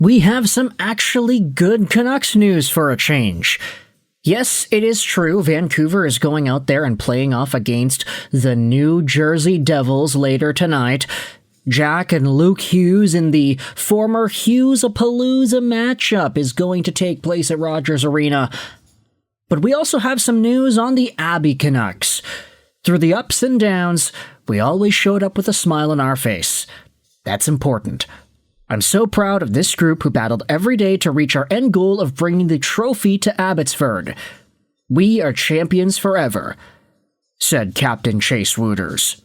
We have some actually good Canucks news for a change. Yes, it is true, Vancouver is going out there and playing off against the New Jersey Devils later tonight. Jack and Luke Hughes in the former Hughes-a-Palooza matchup is going to take place at Rogers Arena. But we also have some news on the Abby Canucks. Through the ups and downs, we always showed up with a smile on our face. That's important. I'm so proud of this group who battled every day to reach our end goal of bringing the trophy to Abbotsford. We are champions forever, said Captain Chase Wooters.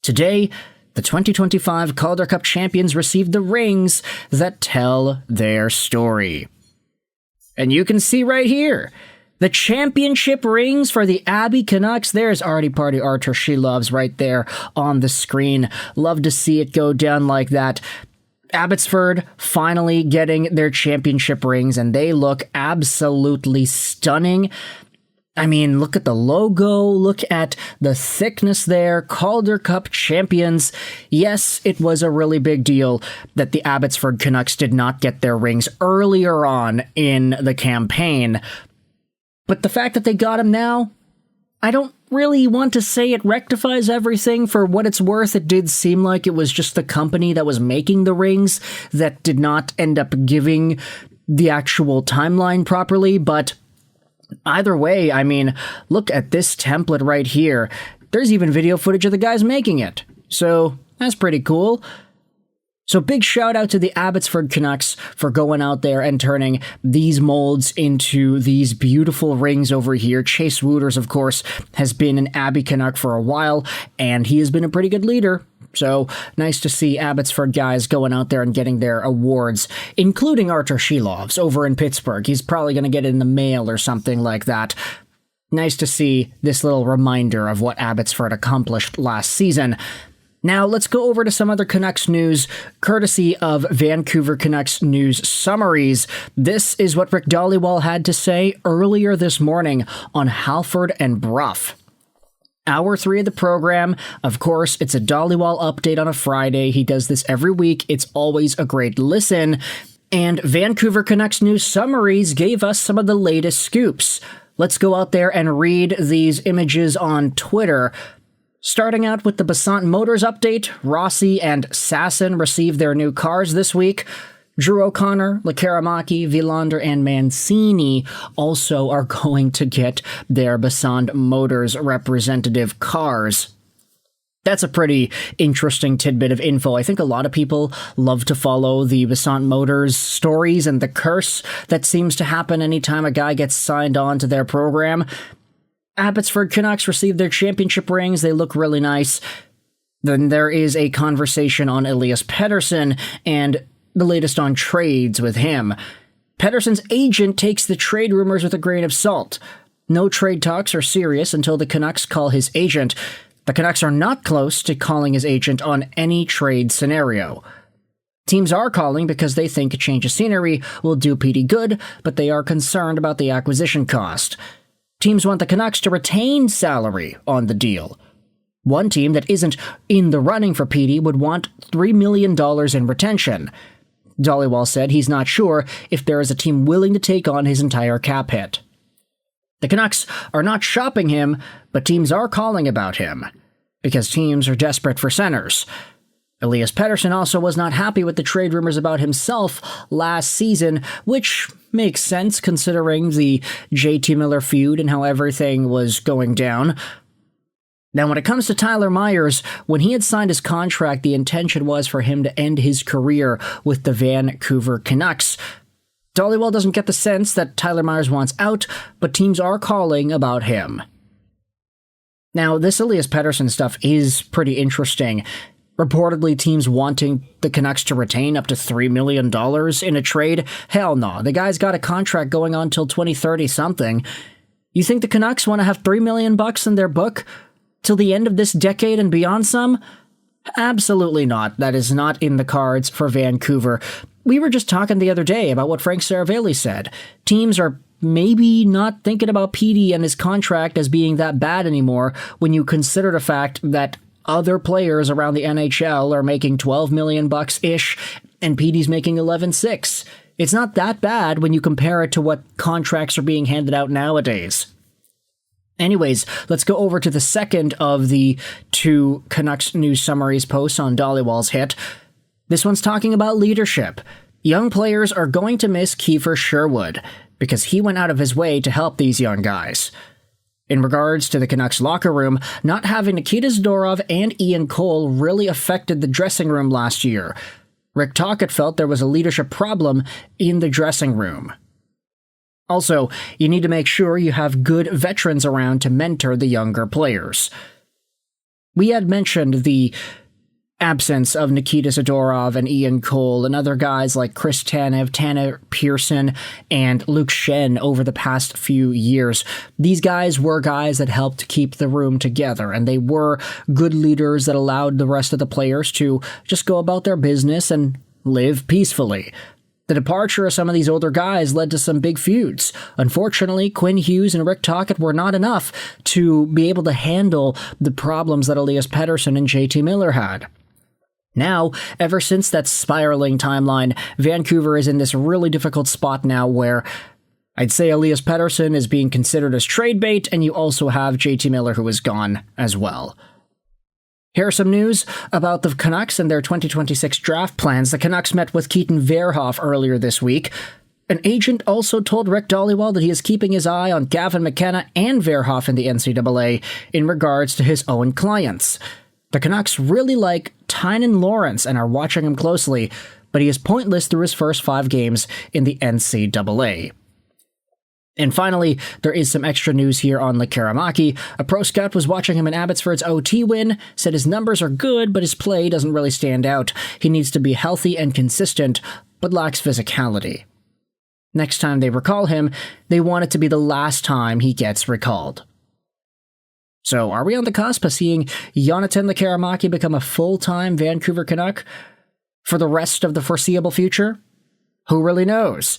Today, the 2025 Calder Cup champions received the rings that tell their story. And you can see right here, the championship rings for the Abby Canucks. There's Artie Party Artur Shilovs right there on the screen. Love to see it go down like that. Abbotsford finally getting their championship rings, and they look absolutely stunning. I mean, look at the logo, look at the thickness there, Calder Cup champions. Yes, it was a really big deal that the Abbotsford Canucks did not get their rings earlier on in the campaign. But the fact that they got them now, I don't really want to say it rectifies everything. For what it's worth, it did seem like it was just the company that was making the rings that did not end up giving the actual timeline properly, but either way, I mean, look at this template right here. There's even video footage of the guys making it. So that's pretty cool. So big shout out to the Abbotsford Canucks for going out there and turning these molds into these beautiful rings over here. Chase Wooters, of course, has been an Abby Canuck for a while, and he has been a pretty good leader. So nice to see Abbotsford guys going out there and getting their awards, including Artur Shilovs over in Pittsburgh. He's probably going to get it in the mail or something like that. Nice to see this little reminder of what Abbotsford accomplished last season. Now, let's go over to some other Canucks news, courtesy of Vancouver Canucks news summaries. This is what Rick Dhaliwal had to say earlier this morning on Halford and Bruff. Hour 3 of the program, of course, it's a Dhaliwal update on a Friday. He does this every week. It's always a great listen. And Vancouver Canucks news summaries gave us some of the latest scoops. Let's go out there and read these images on Twitter. Starting out with the Basant Motors update, Rossi and Sasson received their new cars this week. Drew O'Connor, Lekaramaki, Vilander, and Mancini also are going to get their Basant Motors representative cars. That's a pretty interesting tidbit of info. I think a lot of people love to follow the Basant Motors stories and the curse that seems to happen anytime a guy gets signed on to their program. Abbotsford Canucks received their championship rings. They look really nice. Then there is a conversation on Elias Pettersson and the latest on trades with him. Pettersson's agent takes the trade rumors with a grain of salt. No trade talks are serious until the Canucks call his agent. The Canucks are not close to calling his agent on any trade scenario. Teams are calling because they think a change of scenery will do Petey good, but they are concerned about the acquisition cost. Teams want the Canucks to retain salary on the deal. One team that isn't in the running for Petey would want $3 million in retention. Dhaliwal said he's not sure if there is a team willing to take on his entire cap hit. The Canucks are not shopping him, but teams are calling about him, because teams are desperate for centers. Elias Pettersson also was not happy with the trade rumors about himself last season, which makes sense considering the JT Miller feud and how everything was going down. Now, when it comes to Tyler Myers, when he had signed his contract, the intention was for him to end his career with the Vancouver Canucks. Dhaliwal doesn't get the sense that Tyler Myers wants out, but teams are calling about him. Now, this Elias Pettersson stuff is pretty interesting. Reportedly, teams wanting the Canucks to retain up to $3 million in a trade? Hell no. The guy's got a contract going on till 2030-something. You think the Canucks want to have $3 million in their book till the end of this decade and beyond some? Absolutely not. That is not in the cards for Vancouver. We were just talking the other day about what Frank Saravelli said. Teams are maybe not thinking about Petey and his contract as being that bad anymore when you consider the fact that other players around the NHL are making $12 million ish and Petey's making 11.6. It's not that bad when you compare it to what contracts are being handed out nowadays. Anyways, let's go over to the second of the 2 Canucks news summaries posts on Dollywall's hit. This one's talking about leadership. Young players are going to miss Kiefer Sherwood because he went out of his way to help these young guys. In regards to the Canucks locker room, not having Nikita Zadorov and Ian Cole really affected the dressing room last year. Rick Tocchet felt there was a leadership problem in the dressing room. Also, you need to make sure you have good veterans around to mentor the younger players. We had mentioned the absence of Nikita Zadorov and Ian Cole and other guys like Chris Tanev, Tanner Pearson, and Luke Schenn over the past few years. These guys were guys that helped keep the room together, and they were good leaders that allowed the rest of the players to just go about their business and live peacefully. The departure of some of these older guys led to some big feuds. Unfortunately, Quinn Hughes and Rick Tocchet were not enough to be able to handle the problems that Elias Pettersson and JT Miller had. Now, ever since that spiraling timeline, Vancouver is in this really difficult spot now where I'd say Elias Pettersson is being considered as trade bait, and you also have JT Miller who is gone as well. Here's some news about the Canucks and their 2026 draft plans. The Canucks met with Keaton Verhoff earlier this week. An agent also told Rick Dhaliwal that he is keeping his eye on Gavin McKenna and Verhoff in the NCAA in regards to his own clients. The Canucks really like Tynan Lawrence and are watching him closely, but he is pointless through his first 5 games in the NCAA. And finally, there is some extra news here on Lekaramaki. A pro scout was watching him in Abbotsford's OT win, said his numbers are good, but his play doesn't really stand out. He needs to be healthy and consistent, but lacks physicality. Next time they recall him, they want it to be the last time he gets recalled. So, are we on the cusp of seeing Jonathan Lekaramaki become a full-time Vancouver Canuck for the rest of the foreseeable future? Who really knows?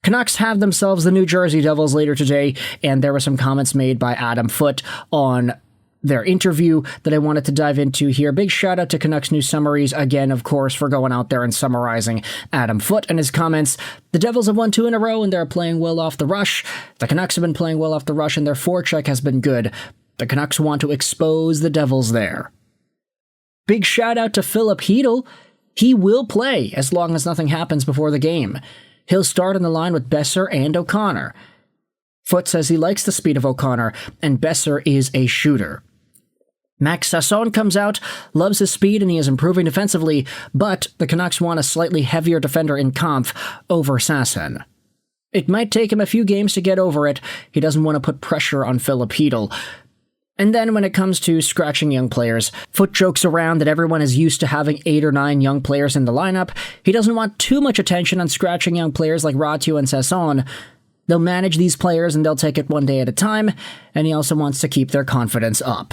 Canucks have themselves the New Jersey Devils later today, and there were some comments made by Adam Foote on their interview that I wanted to dive into here. Big shout out to Canucks News Summaries again, of course, for going out there and summarizing Adam Foote and his comments. The Devils have won 2 in a row, and they're playing well off the rush. The Canucks have been playing well off the rush, and their forecheck has been good. The Canucks want to expose the Devils there. Big shout out to Filip Chytil. He will play as long as nothing happens before the game. He'll start on the line with Besser and O'Connor. Foote says he likes the speed of O'Connor, and Besser is a shooter. Max Sasson comes out, loves his speed, and he is improving defensively, but the Canucks want a slightly heavier defender in Kampf over Sasson. It might take him a few games to get over it. He doesn't want to put pressure on Filip Chytil. And then when it comes to scratching young players, Foote jokes around that everyone is used to having 8 or 9 young players in the lineup. He doesn't want too much attention on scratching young players like Ratiu and Sasson. They'll manage these players and they'll take it one day at a time, and he also wants to keep their confidence up.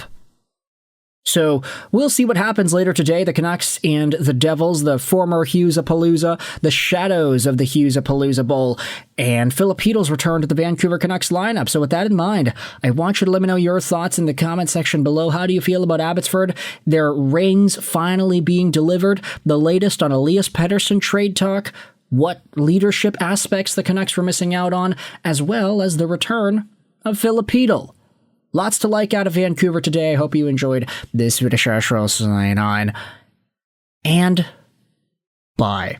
So, we'll see what happens later today. The Canucks and the Devils, the former Hughesapalooza, the shadows of the Hughesapalooza Bowl, and Filip Chytil's return to the Vancouver Canucks lineup. So with that in mind, I want you to let me know your thoughts in the comment section below. How do you feel about Abbotsford? Their rings finally being delivered, the latest on Elias Pettersson trade talk, what leadership aspects the Canucks were missing out on, as well as the return of Filip Chytil. Lots to like out of Vancouver today. I hope you enjoyed this video. And bye.